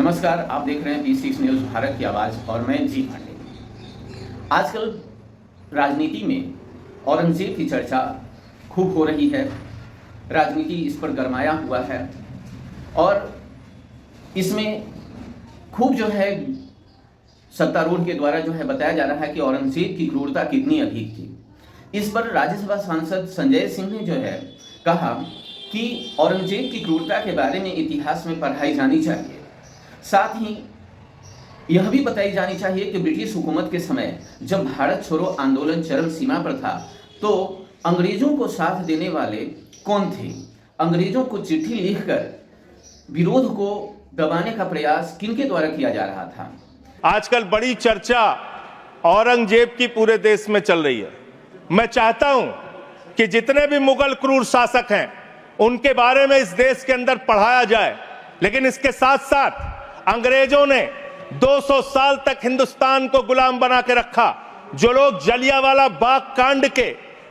नमस्कार, आप देख रहे हैं P6 न्यूज़ भारत की आवाज़ और मैं जी पांडे। आजकल राजनीति में औरंगजेब की चर्चा खूब हो रही है। राजनीति इस पर गरमाया हुआ है और इसमें खूब सत्तारूढ़ के द्वारा बताया जा रहा है कि औरंगजेब की क्रूरता कितनी अधिक थी। इस पर राज्यसभा सांसद संजय सिंह ने कहा कि औरंगजेब की क्रूरता के बारे में इतिहास में पढ़ाई जानी चाहिए। साथ ही यह भी बताई जानी चाहिए कि ब्रिटिश हुकूमत के समय जब भारत छोड़ो आंदोलन चरम सीमा पर था तो अंग्रेजों को साथ देने वाले कौन थे, अंग्रेजों को चिट्ठी लिखकर विरोध को दबाने का प्रयास किनके द्वारा किया जा रहा था। आजकल बड़ी चर्चा औरंगजेब की पूरे देश में चल रही है। मैं चाहता हूं कि जितने भी मुगल क्रूर शासक हैं उनके बारे में इस देश के अंदर पढ़ाया जाए, लेकिन इसके साथ साथ अंग्रेजों ने 200 साल तक हिंदुस्तान को गुलाम बना के रखा। जो लोग जलियांवाला बाग कांड के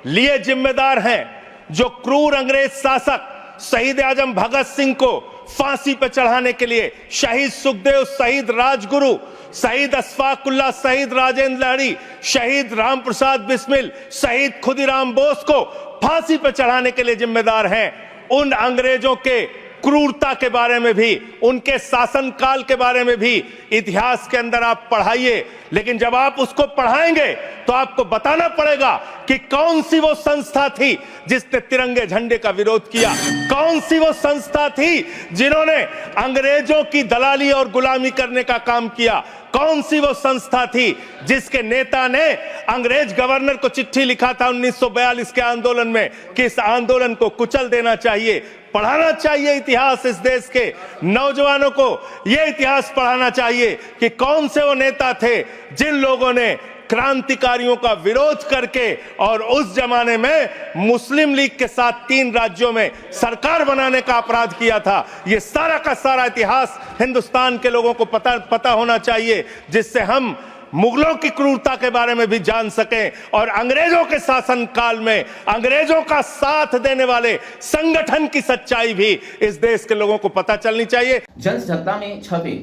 लिए जिम्मेदार हैं, जो क्रूर अंग्रेज शासक शहीद आजम भगत सिंह को फांसी पर चढ़ाने के लिए शहीद सुखदेव, शहीद राजगुरु, शहीद अशफाकुल्लाह, शहीद राजेंद्र लहरी, शहीद राम प्रसाद बिस्मिल, शहीद खुदीराम बोस को फांसी पर चढ़ाने के लिए जिम्मेदार हैं, उन अंग्रेजों के क्रूरता के बारे में भी, उनके शासनकाल के बारे में भी इतिहास के अंदर आप पढ़ाइए। लेकिन जब आप उसको पढ़ाएंगे तो आपको बताना पड़ेगा कि कौन सी वो संस्था थी जिसने तिरंगे झंडे का विरोध किया, कौन सी वो संस्था थी जिन्होंने अंग्रेजों की दलाली और गुलामी करने का काम किया, कौन सी वो संस्था थी जिसके नेता ने अंग्रेज गवर्नर को चिट्ठी लिखा था 1942 के आंदोलन में कि इस आंदोलन को कुचल देना चाहिए। पढ़ाना चाहिए इतिहास, इस देश के नौजवानों को यह इतिहास पढ़ाना चाहिए कि कौन से वो नेता थे जिन लोगों ने क्रांतिकारियों का विरोध करके और उस जमाने में मुस्लिम लीग के साथ 3 राज्यों में सरकार बनाने का अपराध किया था। ये सारा का सारा इतिहास हिंदुस्तान के लोगों को पता होना चाहिए, जिससे हम मुगलों की क्रूरता के बारे में भी जान सकें और अंग्रेजों के शासन काल में अंग्रेजों का साथ देने वाले संगठन की सच्चाई भी इस देश के लोगों को पता चलनी चाहिए। जनसत्ता में छपे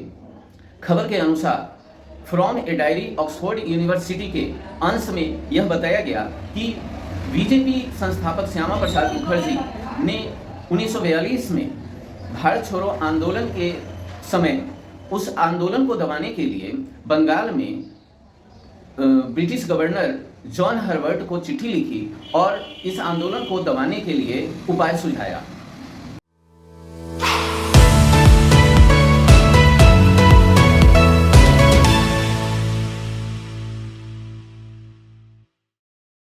खबर के अनुसार from a diary Oxford university के अंश में यह बताया गया कि बीजेपी संस्थापक श्यामा प्रसाद मुखर्जी ने 1942 में भारत छोड़ो आंदोलन के समय उस आंदोलन को दबाने के लिए बंगाल में ब्रिटिश गवर्नर जॉन हर्बर्ट को चिट्ठी लिखी और इस आंदोलन को दबाने के लिए उपाय सुझाया।